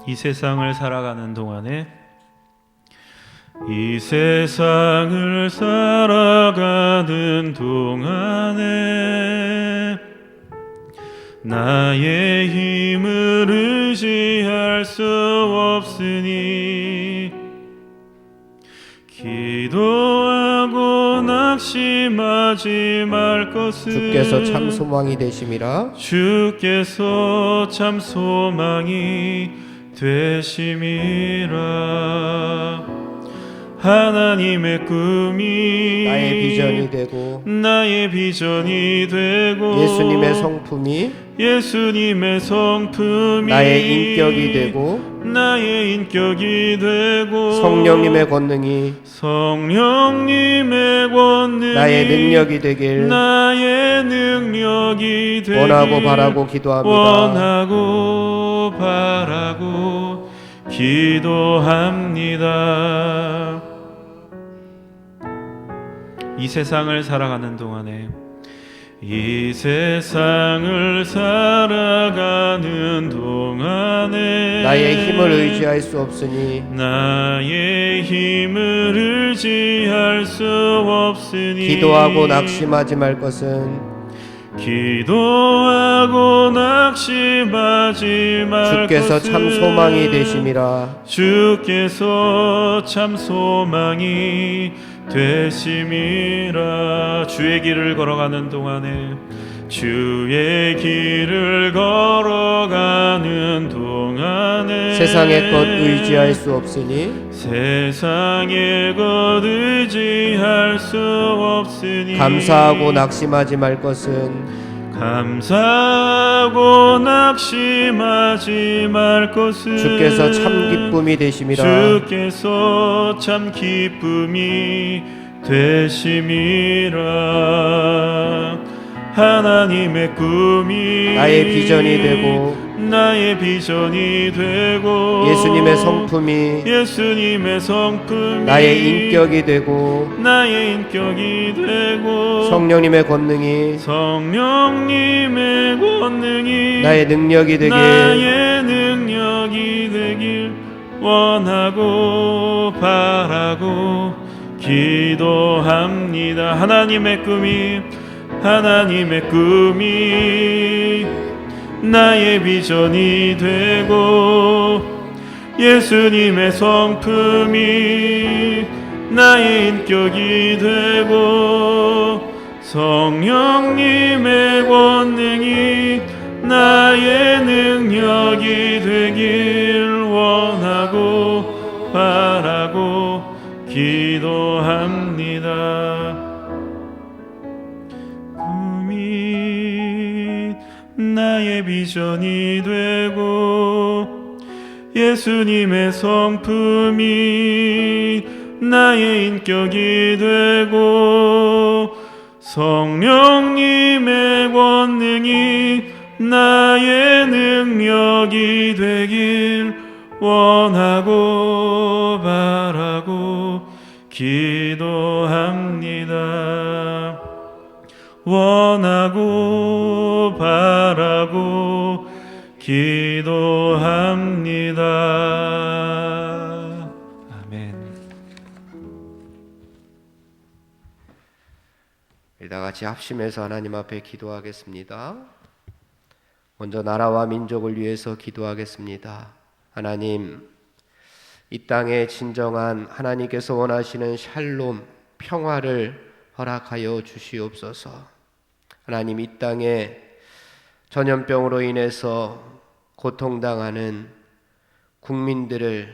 이 세상을 살아가는 동안에 이 세상을 살아가는 동안에 나의 힘을 의지할 수 없으니 기도하고 낙심하지 말 것은 주께서 참 소망이 되심이라. 주께서 참 소망이 되심이라. 하나님의 꿈이 나의 비전이 되고 예수님의 성품이 나의 인격이 되고 성령님의 권능이 나의 능력이 되길 원하고 바라고 기도합니다. 이 세상을 살아가는 동안에 나의 힘을 의지할 수 없으니 기도하고 낙심하지 말 것은 기도하고 낙심하지 말 주께서 것은 참 소망이 되심이라. 주께서 참 소망이 되심이라. 주의 길을 걸어가는 동안에 주의 길을 걸어가는 동안에 세상의 것 의지할 수 없으니 세상의 것 의지할 수 없으니 감사하고 낙심하지 말 것은 감사하고 낙심하지 말 것은 주께서 참 기쁨이 되심이라. 주께서 참 기쁨이 되심이라. 하나님의 꿈이 나의 비전이 되고 나의 비전이 되고 예수님의 성품이 예수님의 성품이 나의 인격이 되고 나의 인격이 되고 성령님의 권능이 성령님의 권능이 나의 능력이 되길 나의 능력이 되길 원하고 바라고 기도합니다. 하나님의 꿈이 나의 비전이 되고 예수님의 성품이 나의 인격이 되고 성령님의 권능이 나의 능력이 되길 원하고 바라고 기도합니다. 나의 비전이 되고 예수님의 성품이 나의 인격이 되고 성령님의 권능이 나의 능력이 되길 원하고 바라고 기도합니다. 원하고 바라고 기도합니다. 아멘. 우리 다 같이 합심해서 하나님 앞에 기도하겠습니다. 먼저 나라와 민족을 위해서 기도하겠습니다. 하나님, 이 땅에 진정한 하나님께서 원하시는 샬롬, 평화를 허락하여 주시옵소서. 하나님, 이 땅에 전염병으로 인해서 고통당하는 국민들을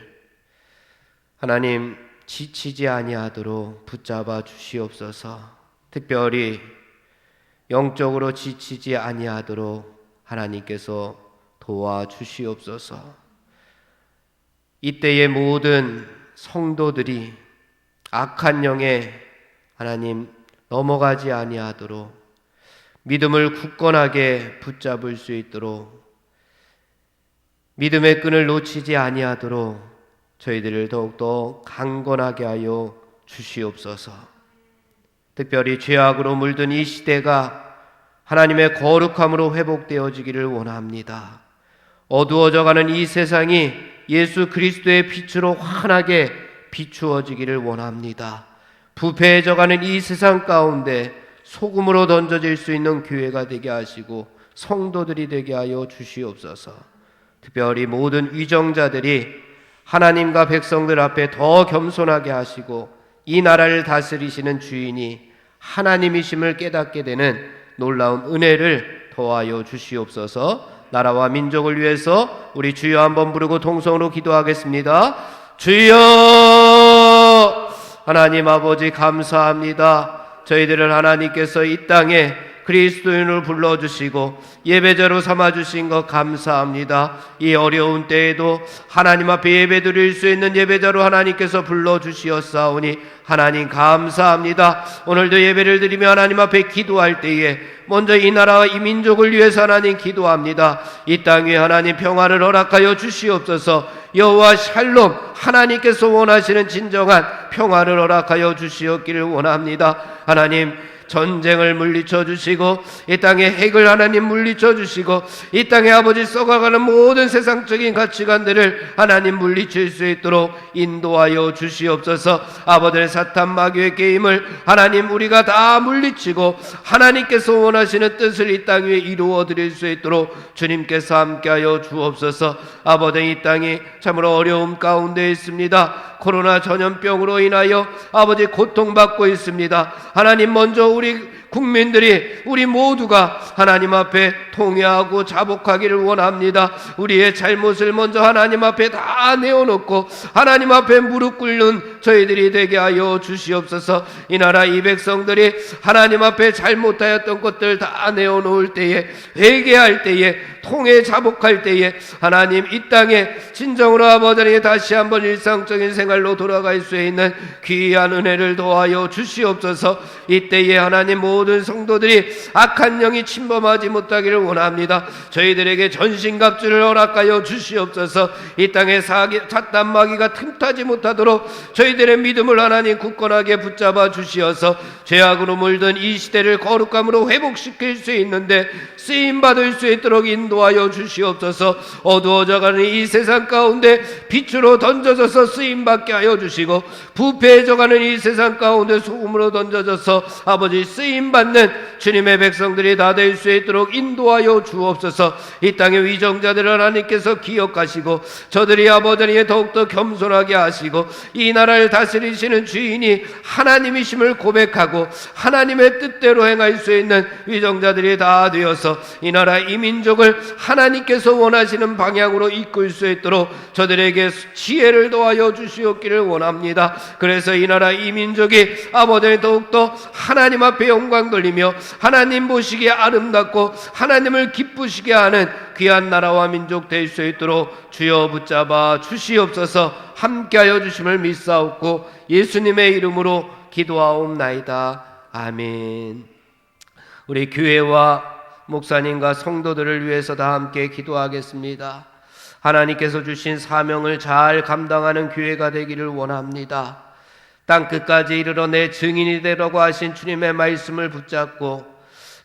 하나님 지치지 아니하도록 붙잡아 주시옵소서. 특별히 영적으로 지치지 아니하도록 하나님께서 도와주시옵소서. 이때의 모든 성도들이 악한 영에 하나님 넘어가지 아니하도록 믿음을 굳건하게 붙잡을 수 있도록 믿음의 끈을 놓치지 아니하도록 저희들을 더욱더 강건하게 하여 주시옵소서. 특별히 죄악으로 물든 이 시대가 하나님의 거룩함으로 회복되어지기를 원합니다. 어두워져가는 이 세상이 예수 그리스도의 빛으로 환하게 비추어지기를 원합니다. 부패해져가는 이 세상 가운데 소금으로 던져질 수 있는 교회가 되게 하시고 성도들이 되게 하여 주시옵소서. 특별히 모든 위정자들이 하나님과 백성들 앞에 더 겸손하게 하시고 이 나라를 다스리시는 주인이 하나님이심을 깨닫게 되는 놀라운 은혜를 더하여 주시옵소서. 나라와 민족을 위해서 우리 주여 한번 부르고 통성으로 기도하겠습니다. 주여! 하나님 아버지 감사합니다. 저희들을 하나님께서 이 땅에 그리스도인으로 불러주시고 예배자로 삼아주신 것 감사합니다. 이 어려운 때에도 하나님 앞에 예배드릴 수 있는 예배자로 하나님께서 불러주시었사오니 하나님 감사합니다. 오늘도 예배를 드리며 하나님 앞에 기도할 때에 먼저 이 나라와 이 민족을 위해서 하나님 기도합니다. 이 땅 위에 하나님 평화를 허락하여 주시옵소서. 여호와 샬롬, 하나님께서 원하시는 진정한 평화를 허락하여 주시었기를 원합니다. 하나님, 전쟁을 물리쳐 주시고 이 땅의 핵을 하나님 물리쳐 주시고 이 땅에 아버지 썩어가는 모든 세상적인 가치관들을 하나님 물리칠 수 있도록 인도하여 주시옵소서. 아버지의 사탄 마귀의 게임을 하나님 우리가 다 물리치고 하나님께서 원하시는 뜻을 이 땅 위에 이루어 드릴 수 있도록 주님께서 함께하여 주옵소서. 아버지 이 땅이 참으로 어려움 가운데 있습니다. 코로나 전염병으로 인하여 아버지 고통받고 있습니다. 하나님 먼저 우리 국민들이 우리 모두가 하나님 앞에 통회하고 자복하기를 원합니다. 우리의 잘못을 먼저 하나님 앞에 다 내어놓고 하나님 앞에 무릎 꿇는 저희들이 되게 하여 주시옵소서. 이 나라 이 백성들이 하나님 앞에 잘못하였던 것들 다 내어놓을 때에, 회개할 때에, 통회 자복할 때에 하나님 이 땅에 진정으로 아버지 다시 한번 일상적인 생활로 돌아갈 수 있는 귀한 은혜를 도하여 주시옵소서. 이때에 하나님 모든 성도들이 악한 영이 침범하지 못하기를 원합니다. 저희들에게 전신갑주를 허락하여 주시옵소서. 이 땅에 사탄 마귀가 틈타지 못하도록 저희들의 믿음을 하나님 굳건하게 붙잡아 주시어서 죄악으로 물든 이 시대를 거룩함으로 회복시킬 수 있는데 쓰임받을 수 있도록 인도하여 주시옵소서. 어두워져가는 이 세상 가운데 빛으로 던져져서 쓰임받게 하여 주시고 부패해져가는 이 세상 가운데 소금으로 던져져서 아버지 쓰임받는 주님의 백성들이 다 될 수 있도록 인도하여 주옵소서. 이 땅의 위정자들을 하나님께서 기억하시고 저들이 아버지에 더욱더 겸손하게 하시고 이 나라를 다스리시는 주인이 하나님이심을 고백하고 하나님의 뜻대로 행할 수 있는 위정자들이 다 되어서 이 나라 이 민족을 하나님께서 원하시는 방향으로 이끌 수 있도록 저들에게 지혜를 도하여 주시옵기를 원합니다. 그래서 이 나라 이 민족이 아버지 더욱더 하나님 앞에 영광 돌리며 하나님 보시기에 아름답고 하나님을 기쁘시게 하는 귀한 나라와 민족 될 수 있도록 주여 붙잡아 주시옵소서. 함께하여 주심을 믿사옵고 예수님의 이름으로 기도하옵나이다. 아멘. 우리 교회와 목사님과 성도들을 위해서 다 함께 기도하겠습니다. 하나님께서 주신 사명을 잘 감당하는 교회가 되기를 원합니다. 땅끝까지 이르러 내 증인이 되라고 하신 주님의 말씀을 붙잡고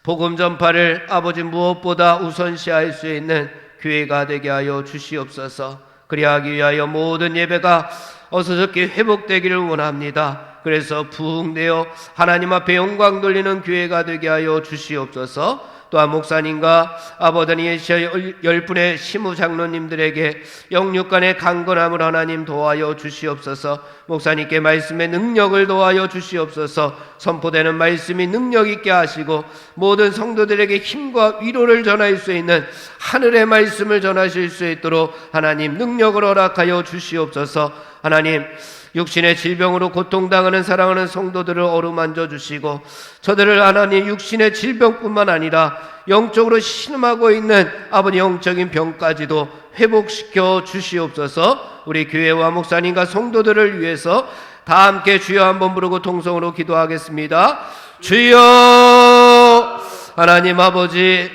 복음 전파를 아버지 무엇보다 우선시할 수 있는 교회가 되게 하여 주시옵소서. 그리하기 위하여 모든 예배가 어서저께 회복되기를 원합니다. 그래서 부흥되어 하나님 앞에 영광 돌리는 교회가 되게 하여 주시옵소서. 또한 목사님과 아버지 예시아 10분의 시무 장로님들에게 영육간의 강건함을 하나님 도하여 주시옵소서. 목사님께 말씀의 능력을 도하여 주시옵소서. 선포되는 말씀이 능력 있게 하시고 모든 성도들에게 힘과 위로를 전할 수 있는 하늘의 말씀을 전하실 수 있도록 하나님 능력을 허락하여 주시옵소서. 하나님 육신의 질병으로 고통당하는 사랑하는 성도들을 어루만져 주시고 저들을 하나님 육신의 질병뿐만 아니라 영적으로 신음하고 있는 아버지 영적인 병까지도 회복시켜 주시옵소서. 우리 교회와 목사님과 성도들을 위해서 다 함께 주여 한번 부르고 통성으로 기도하겠습니다. 주여. 하나님 아버지,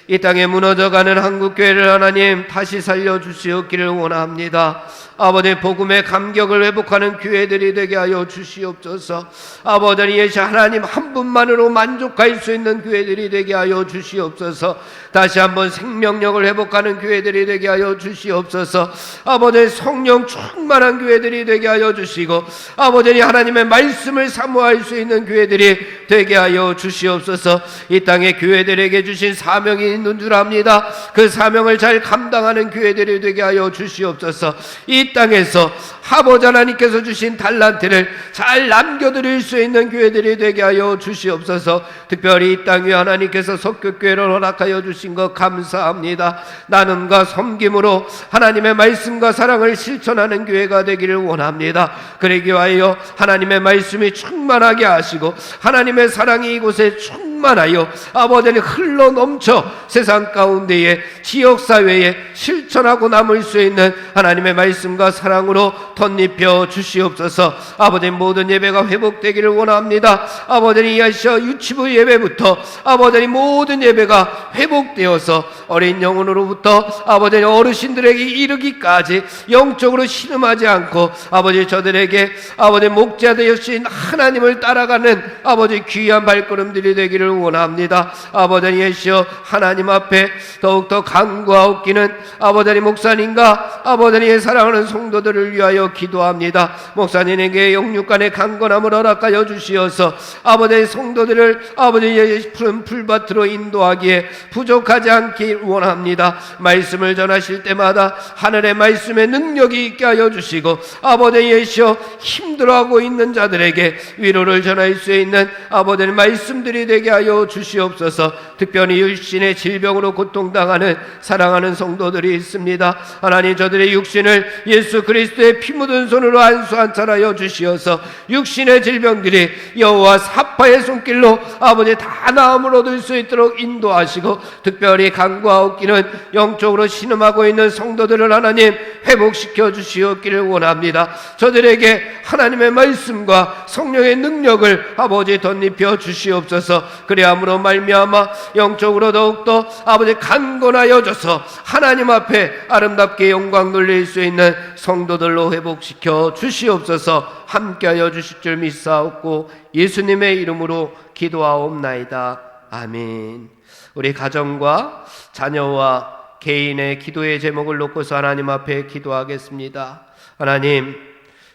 이 땅에 무너져가는 한국교회를 하나님 다시 살려주시옵기를 원합니다. 아버지 복음의 감격을 회복하는 교회들이 되게 하여 주시옵소서. 아버지 예수 하나님 한 분만으로 만족할 수 있는 교회들이 되게 하여 주시옵소서. 다시 한번 생명력을 회복하는 교회들이 되게 하여 주시옵소서. 아버지 성령 충만한 교회들이 되게 하여 주시고 아버지 하나님의 말씀을 사모할 수 있는 교회들이 되게 하여 주시옵소서. 이 땅에 교회들에게 주신 사명이 있는 줄 압니다. 그 사명을 잘 감당하는 교회들이 되게 하여 주시옵소서. 이 땅에서 아버지 하나님께서 주신 달란트를 잘 남겨드릴 수 있는 교회들이 되게 하여 주시옵소서. 특별히 이 땅 위에 하나님께서 석교교회를 허락하여 주신 것 감사합니다. 나눔과 섬김으로 하나님의 말씀과 사랑을 실천하는 교회가 되기를 원합니다. 그러기 위하여 하나님의 말씀이 충만하게 하시고 하나님의 사랑이 이곳에 충만하게 충만하여 아버지 흘러 넘쳐 세상 가운데에 지역사회에 실천하고 남을 수 있는 하나님의 말씀과 사랑으로 덧입혀 주시옵소서. 아버지 모든 예배가 회복되기를 원합니다. 아버지 이하시어 유치부 예배부터 아버지 모든 예배가 회복되어서 어린 영혼으로부터 아버지 어르신들에게 이르기까지 영적으로 신음하지 않고 아버지 저들에게 아버지 목자 되신 하나님을 따라가는 아버지 귀한 발걸음들이 되기를 원합니다. 아버지 예시여 하나님 앞에 더욱더 간구하옵기는 아버지 목사님과 아버지의 사랑하는 성도들을 위하여 기도합니다. 목사님에게 영육간의 강건함을 허락하여 주시어서 아버지의 성도들을 아버지의 푸른 풀밭으로 인도하기에 부족하지 않길 원합니다. 말씀을 전하실 때마다 하늘의 말씀의 능력이 있게 하여 주시고 아버지 예시여 힘들어하고 있는 자들에게 위로를 전할 수 있는 아버지의 말씀들이 되게 하여 주시옵소서. 특별히 육신의 질병으로 고통당하는 사랑하는 성도들이 있습니다. 하나님 저들의 육신을 예수 그리스도의 피 묻은 손으로 안수한찰하여 주시어서 육신의 질병들이 여호와 사파의 손길로 아버지 다 나음을 얻을 수 있도록 인도하시고 특별히 간구하옵기는 영적으로 신음하고 있는 성도들을 하나님 회복시켜 주시옵기를 원합니다. 저들에게 하나님의 말씀과 성령의 능력을 아버지 덧입혀 주시옵소서. 그리함으로 말미암아 영적으로 더욱더 아버지 강건하여져서 하나님 앞에 아름답게 영광 돌릴 수 있는 성도들로 회복시켜 주시옵소서. 함께하여 주실 줄 믿사옵고 예수님의 이름으로 기도하옵나이다. 아멘. 우리 가정과 자녀와 개인의 기도의 제목을 놓고서 하나님 앞에 기도하겠습니다. 하나님,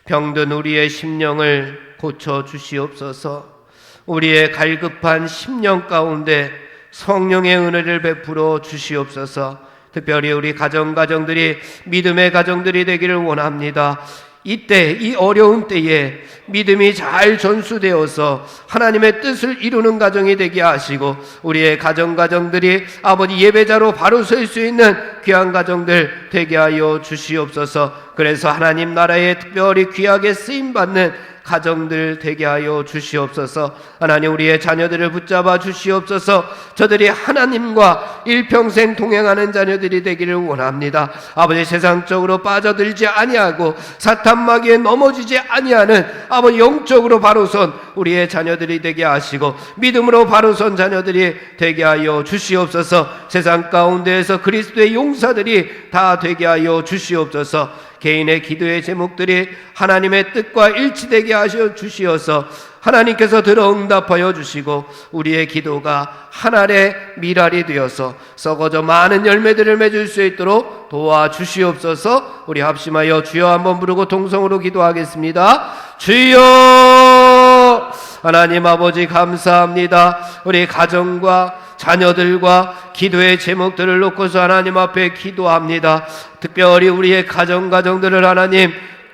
병든 우리의 심령을 고쳐 주시옵소서. 우리의 갈급한 심령 가운데 성령의 은혜를 베풀어 주시옵소서. 특별히 우리 가정들이 믿음의 가정들이 되기를 원합니다. 이때 이 어려운 때에 믿음이 잘 전수되어서 하나님의 뜻을 이루는 가정이 되게 하시고 우리의 가정들이 아버지 예배자로 바로 설 수 있는 귀한 가정들 되게 하여 주시옵소서. 그래서 하나님 나라에 특별히 귀하게 쓰임받는 가정들 되게 하여 주시옵소서. 하나님 우리의 자녀들을 붙잡아 주시옵소서. 저들이 하나님과 일평생 동행하는 자녀들이 되기를 원합니다. 아버지 세상적으로 빠져들지 아니하고 사탄마귀에 넘어지지 아니하는 아버지 영적으로 바로선 우리의 자녀들이 되게 하시고 믿음으로 바로선 자녀들이 되게 하여 주시옵소서. 세상 가운데에서 그리스도의 용사들이 다 되게 하여 주시옵소서. 개인의 기도의 제목들이 하나님의 뜻과 일치되게 하셔 주시어서 하나님께서 들어 응답하여 주시고 우리의 기도가 하늘의 밀알이 되어서 썩어져 많은 열매들을 맺을 수 있도록 도와주시옵소서. 우리 합심하여 주여 한번 부르고 동성으로 기도하겠습니다. 주여! 하나님 아버지 감사합니다. 우리 가정과 자녀들과 기도의 제목들을 놓고서 하나님 앞에 기도합니다. 특별히 우리의 가정들을 하나님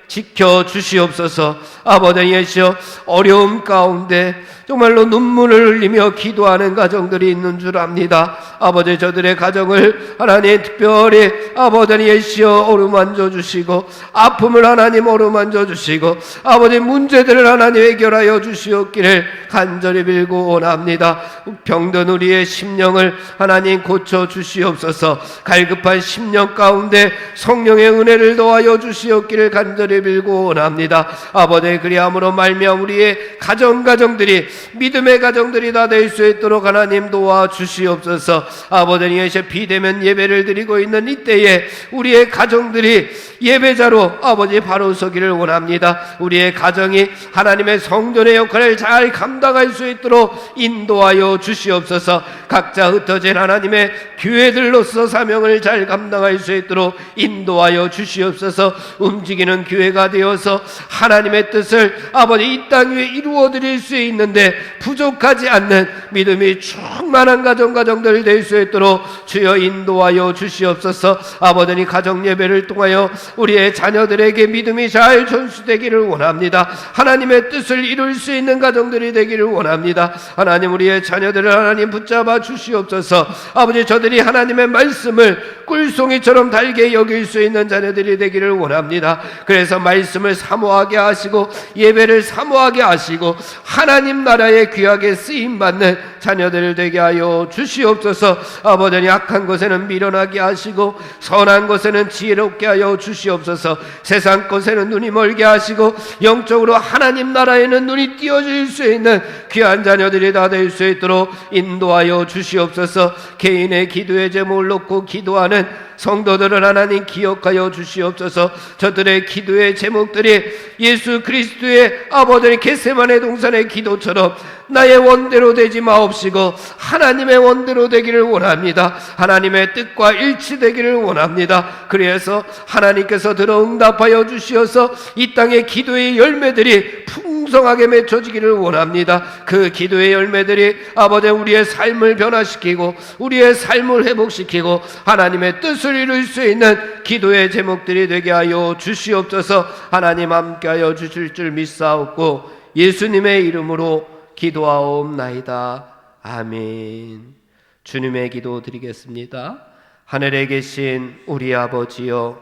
지켜주시옵소서. 아버지 예시여 어려움 가운데 정말로 눈물을 흘리며 기도하는 가정들이 있는 줄 압니다. 아버지 저들의 가정을 하나님 특별히 아버지 예시여 어루만져 주시고 아픔을 하나님 어루만져 주시고 아버지 문제들을 하나님 해결하여 주시옵기를 간절히 빌고 원합니다. 병든 우리의 심령을 하나님 고쳐 주시옵소서. 갈급한 심령 가운데 성령의 은혜를 더하여 주시옵기를 간절히 빌고 원합니다. 아버지 그리함으로 말미암아 우리의 가정들이 믿음의 가정들이 다 될 수 있도록 하나님 도와주시옵소서. 아버지 예시 비대면 예배를 드리고 있는 이때에 우리의 가정들이 예배자로 아버지 바로 서기를 원합니다. 우리의 가정이 하나님의 성전의 역할을 잘 감당할 수 있도록 인도하여 주시옵소서. 각자 흩어진 하나님의 교회들로서 사명을 잘 감당할 수 있도록 인도하여 주시옵소서. 움직이는 교회가 되어서 하나님의 뜻을 아버지 이 땅 위에 이루어 드릴 수 있는데 부족하지 않는 믿음이 충만한 가정들 될 수 있도록 주여 인도하여 주시옵소서. 아버지 가정 예배를 통하여 우리의 자녀들에게 믿음이 잘 전수되기를 원합니다. 하나님의 뜻을 이룰 수 있는 가정들이 되기를 원합니다. 하나님 우리의 자녀들을 하나님 붙잡아 주시옵소서. 아버지 저들이 하나님의 말씀을 꿀송이처럼 달게 여길 수 있는 자녀들이 되기를 원합니다. 그래서 말씀을 사모하게 하시고 예배를 사모하게 하시고 하나님 나라에 귀하게 쓰임받는 자녀들 되게 하여 주시옵소서. 아버지, 약한 것에는 미련하게 하시고 선한 것에는 지혜롭게 하여 주시옵소서. 세상 것에는 눈이 멀게 하시고 영적으로 하나님 나라에는 눈이 띄어질 수 있는 귀한 자녀들이 다 될 수 있도록 인도하여 주시옵소서. 개인의 기도의 제목을 놓고 기도하는 성도들을 하나님 기억하여 주시옵소서. 저들의 기도의 제목들이 예수 그리스도의 아버지 겟세마네 동산의 기도처럼 나의 원대로 되지 마옵시고 하나님의 원대로 되기를 원합니다. 하나님의 뜻과 일치되기를 원합니다. 그래서 하나님께서 들어 응답하여 주시어서 이 땅의 기도의 열매들이 풍성하게 맺혀지기를 원합니다. 그 기도의 열매들이 아버지 우리의 삶을 변화시키고 우리의 삶을 회복시키고 하나님의 뜻을 이룰 수 있는 기도의 제목들이 되게 하여 주시옵소서. 하나님 함께하여 주실 줄 믿사옵고 예수님의 이름으로 기도하옵나이다. 아멘. 주님의 기도 드리겠습니다. 하늘에 계신 우리 아버지여,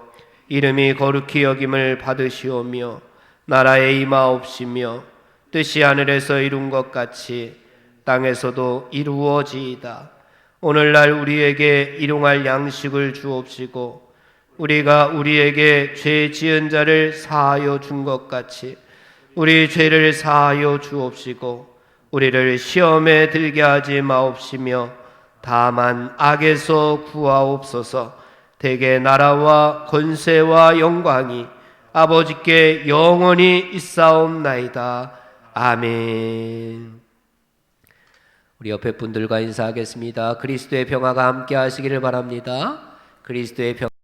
이름이 거룩히 여김을 받으시오며 나라에 임하옵시며 뜻이 하늘에서 이룬 것 같이 땅에서도 이루어지이다. 오늘날 우리에게 일용할 양식을 주옵시고 우리가 우리에게 죄 지은 자를 사하여 준 것 같이 우리 죄를 사하여 주옵시고 우리를 시험에 들게 하지 마옵시며 다만 악에서 구하옵소서. 대개 나라와 권세와 영광이 아버지께 영원히 있사옵나이다. 아멘. 우리 옆에 분들과 인사하겠습니다. 그리스도의 평화가 함께 하시기를 바랍니다. 그리스도의 평화